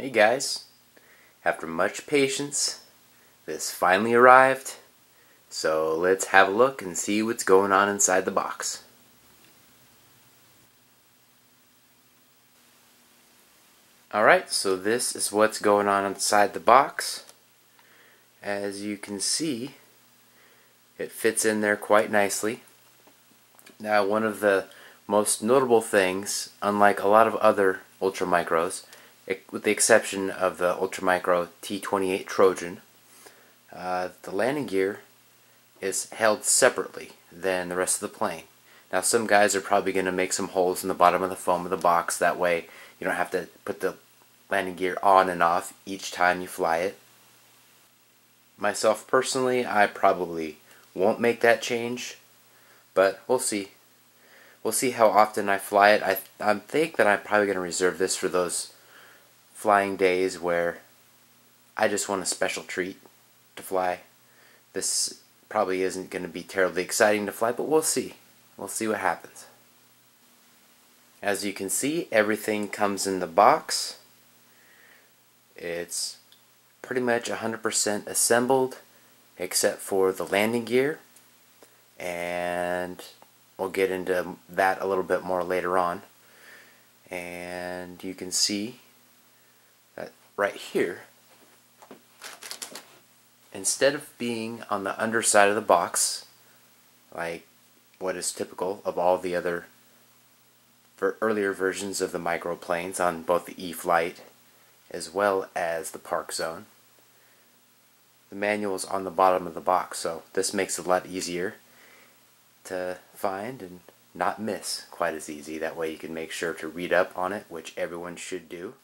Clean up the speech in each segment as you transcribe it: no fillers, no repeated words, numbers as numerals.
Hey guys, after much patience, this finally arrived, so let's have a look and see what's going on inside the box. Alright, so this is what's going on inside the box. As you can see, it fits in there quite nicely. Now, one of the most notable things, unlike a lot of other ultramicros, with the exception of the Ultramicro T28 Trojan, the landing gear is held separately than the rest of the plane. Now, some guys are probably going to make some holes in the bottom of the foam of the box, that way you don't have to put the landing gear on and off each time you fly it. Myself personally, I probably won't make that change, but we'll see. We'll see how often I fly it. I think that I'm probably going to reserve this for those flying days where I just want a special treat to fly. This probably isn't going to be terribly exciting to fly, but we'll see. We'll see what happens. As you can see, everything comes in the box. It's pretty much 100% assembled except for the landing gear, and we'll get into that a little bit more later on. And you can see that right here, instead of being on the underside of the box like what is typical of all the other earlier versions of the microplanes on both the E-flite as well as the Park Zone, the manual is on the bottom of the box, so this makes it a lot easier to find and not miss quite as easy. That way you can make sure to read up on it, which everyone should do.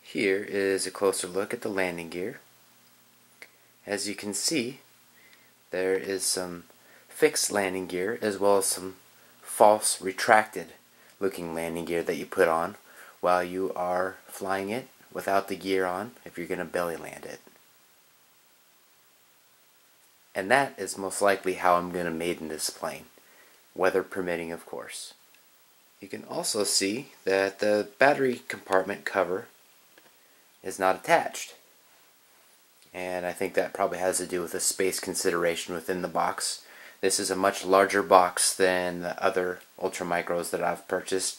Here is a closer look at the landing gear. As you can see, there is some fixed landing gear as well as some false retracted looking landing gear that you put on while you are flying it without the gear on if you're going to belly land it. And that is most likely how I'm going to maiden this plane, weather permitting, of course. You can also see that the battery compartment cover is not attached. And I think that probably has to do with a space consideration within the box. This is a much larger box than the other ultramicros that I've purchased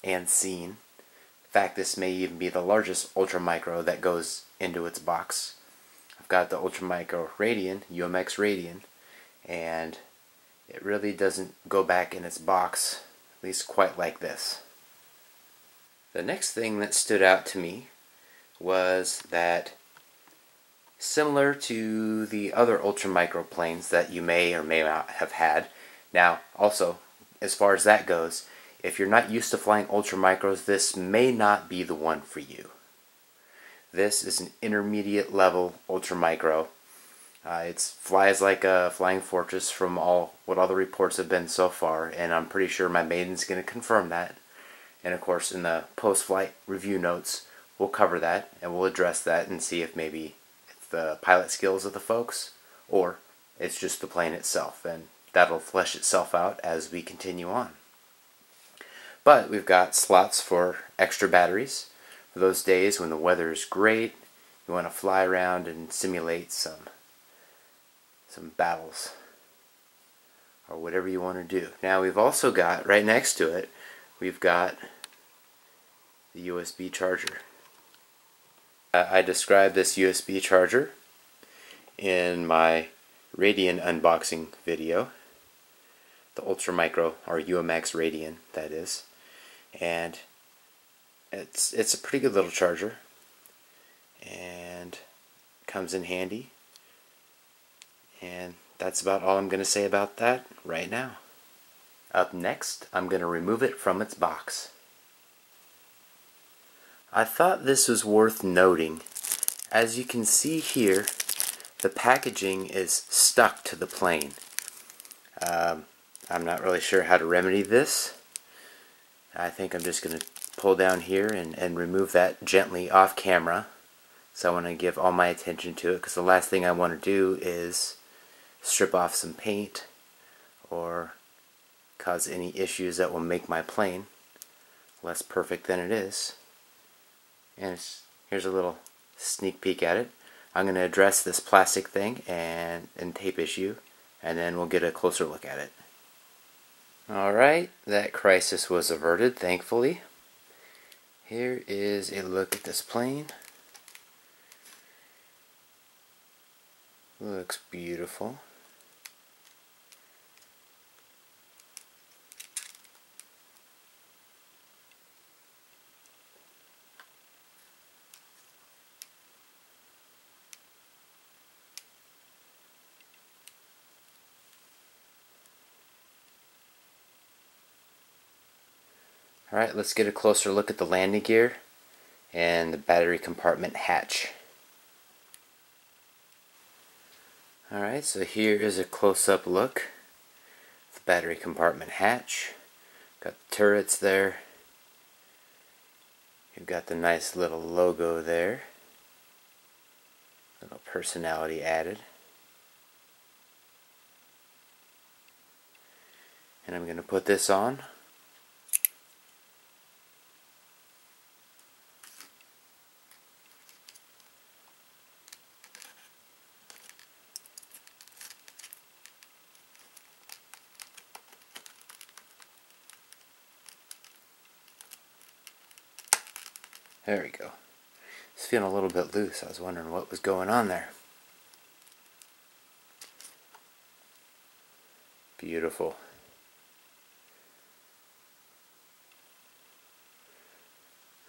and seen. In fact, this may even be the largest ultramicro that goes into its box. I've got the Ultramicro Radian, UMX Radian, and it really doesn't go back in its box, at least quite like this. The next thing that stood out to me was that, similar to the other ultramicro planes that you may or may not have had, now also, as far as that goes, if you're not used to flying ultramicros, this may not be the one for you. This is an intermediate level ultramicro. It flies like a flying fortress from what all the reports have been so far, and I'm pretty sure my Maiden's going to confirm that. And of course, in the post-flight review notes, we'll cover that and we'll address that and see if maybe it's the pilot skills of the folks or it's just the plane itself, and that'll flesh itself out as we continue on. But we've got slots for extra batteries for those days when the weather is great, you want to fly around and simulate some battles or whatever you want to do. Now we've also got, right next to it, we've got the USB charger. I described this USB charger in my Radian unboxing video, the Ultramicro, or UMX Radian, that is, and it's a pretty good little charger and comes in handy, and that's about all I'm going to say about that right now. Up next, I'm going to remove it from its box. I thought this was worth noting. As you can see here, the packaging is stuck to the plane. I'm not really sure how to remedy this. I think I'm just going to pull down here and remove that gently off camera. So I want to give all my attention to it, because the last thing I want to do is strip off some paint or cause any issues that will make my plane less perfect than it is. And here's a little sneak peek at it. I'm going to address this plastic thing and tape issue, and then we'll get a closer look at it. Alright, that crisis was averted, thankfully. Here is a look at this plane. Looks beautiful. Alright, let's get a closer look at the landing gear and the battery compartment hatch. Alright, so here is a close-up look at the battery compartment hatch. Got the turrets there. You've got the nice little logo there. Little personality added. And I'm going to put this on. There we go. It's feeling a little bit loose. I was wondering what was going on there. Beautiful.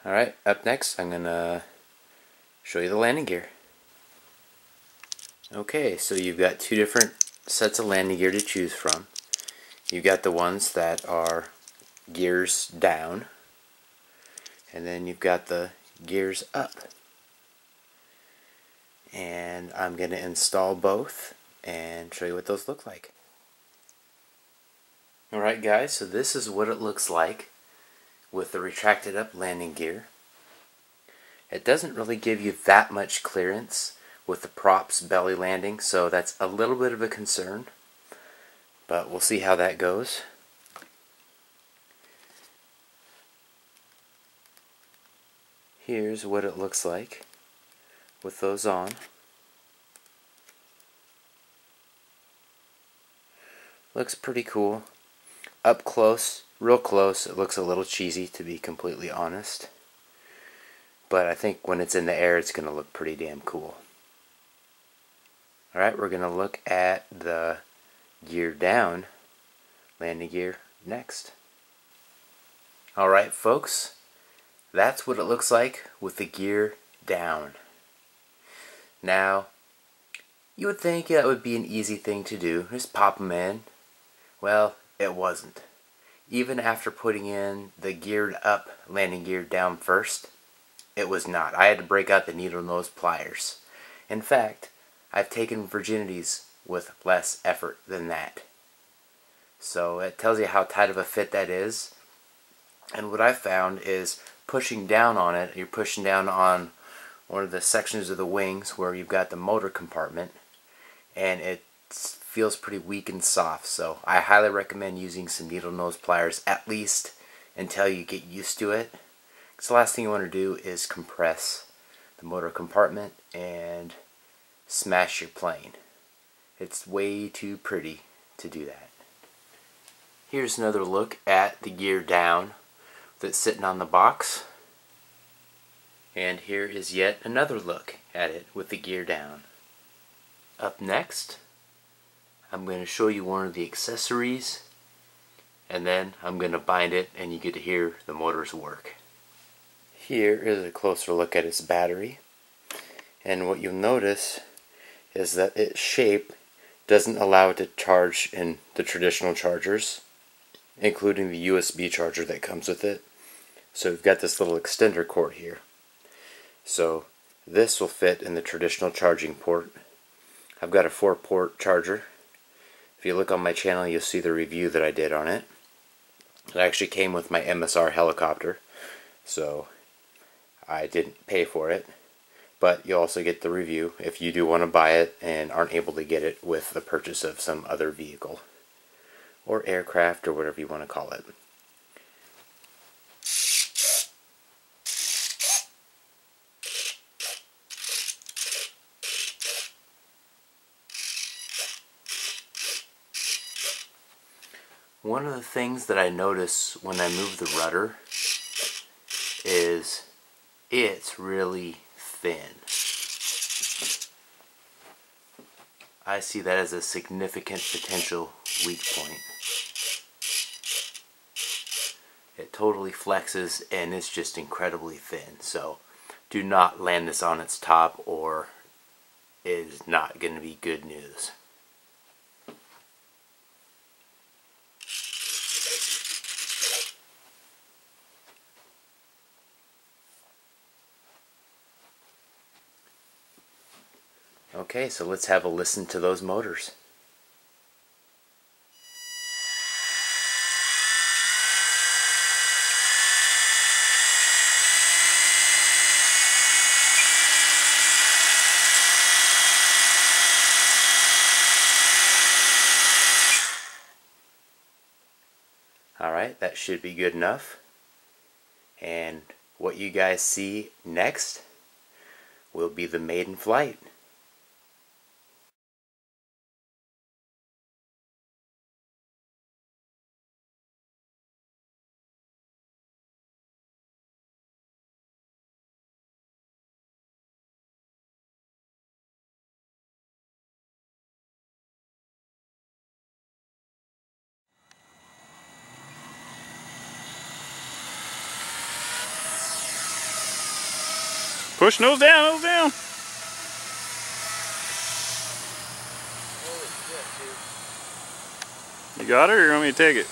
Alright, up next I'm going to show you the landing gear. Okay, so you've got two different sets of landing gear to choose from. You've got the ones that are gears down, and then you've got the gears up. And I'm going to install both and show you what those look like. Alright guys, so this is what it looks like with the retracted up landing gear. It doesn't really give you that much clearance with the props belly landing, so that's a little bit of a concern, but we'll see how that goes. Here's what it looks like with those on. Looks pretty cool. Up close, real close, it looks a little cheesy, to be completely honest. But I think when it's in the air, it's going to look pretty damn cool. Alright, we're going to look at the gear down landing gear next. Alright folks, that's what it looks like with the gear down. Now, you would think that would be an easy thing to do, just pop them in. Well, it wasn't. Even after putting in the geared up landing gear down first, it was not. I had to break out the needle nose pliers. In fact, I've taken virginities with less effort than that. So it tells you how tight of a fit that is. And what I found is pushing down on it, you're pushing down on one of the sections of the wings where you've got the motor compartment, and it feels pretty weak and soft. So I highly recommend using some needle nose pliers, at least until you get used to it. Because the last thing you want to do is compress the motor compartment and smash your plane. It's way too pretty to do that. Here's another look at the gear down that's sitting on the box. And here is yet another look at it with the gear down. Up next, I'm going to show you one of the accessories, and then I'm going to bind it and you get to hear the motors work. Here is a closer look at its battery, and what you'll notice is that its shape doesn't allow it to charge in the traditional chargers, including the USB charger that comes with it. So we've got this little extender cord here. So this will fit in the traditional charging port. I've got a 4-port charger. If you look on my channel, you'll see the review that I did on it. It actually came with my MSR helicopter, so I didn't pay for it. But you also get the review if you do want to buy it and aren't able to get it with the purchase of some other vehicle or aircraft or whatever you want to call it. One of the things that I notice when I move the rudder is it's really thin. I see that as a significant potential weak point. It totally flexes and it's just incredibly thin. So do not land this on its top or it is not going to be good news. Okay, so let's have a listen to those motors. Alright, that should be good enough. And what you guys see next will be the Maiden Flight. Push nose down, nose down. Holy shit, dude. You got it or you want me to take it?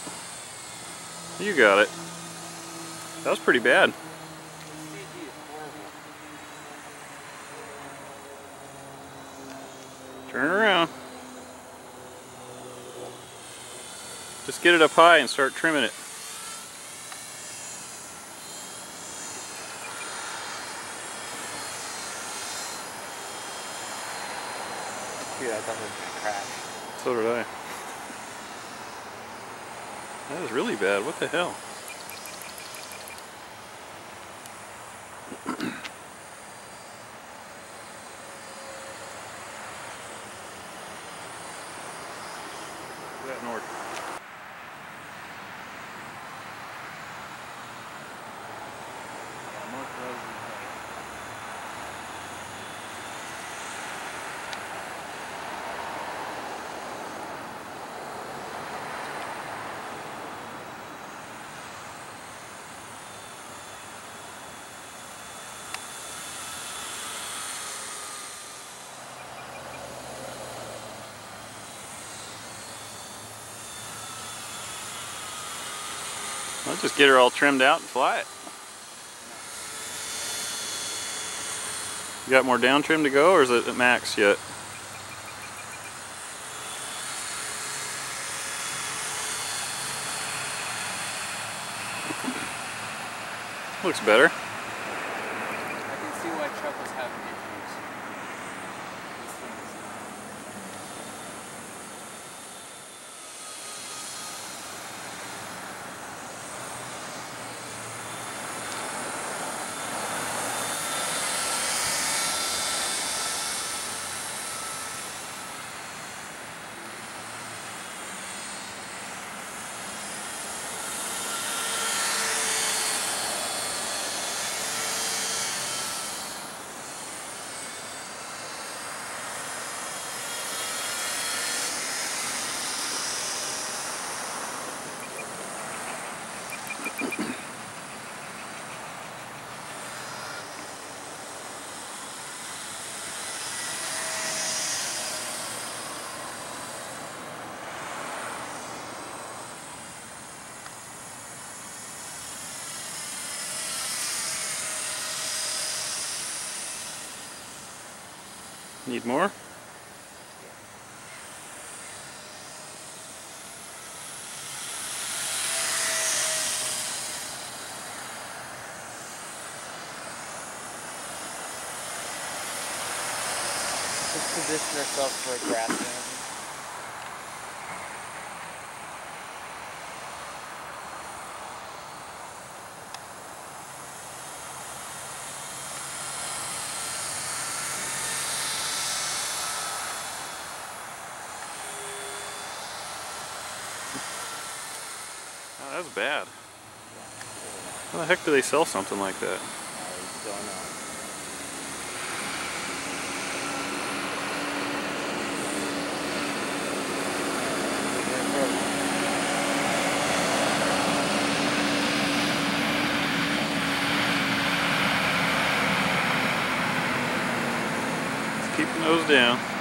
You got it. That was pretty bad. Turn around. Just get it up high and start trimming it. Dude, I thought it was going to crash. So did I. That was really bad. What the hell? Put that in order. I'll just get her all trimmed out and fly it. You got more down trim to go, or is it at max yet? Looks better. I can see why Chuck was having issues. This thing is Need more? Just position ourselves for a grass landing. That's bad. How the heck do they sell something like that? I don't know. Keep the nose down.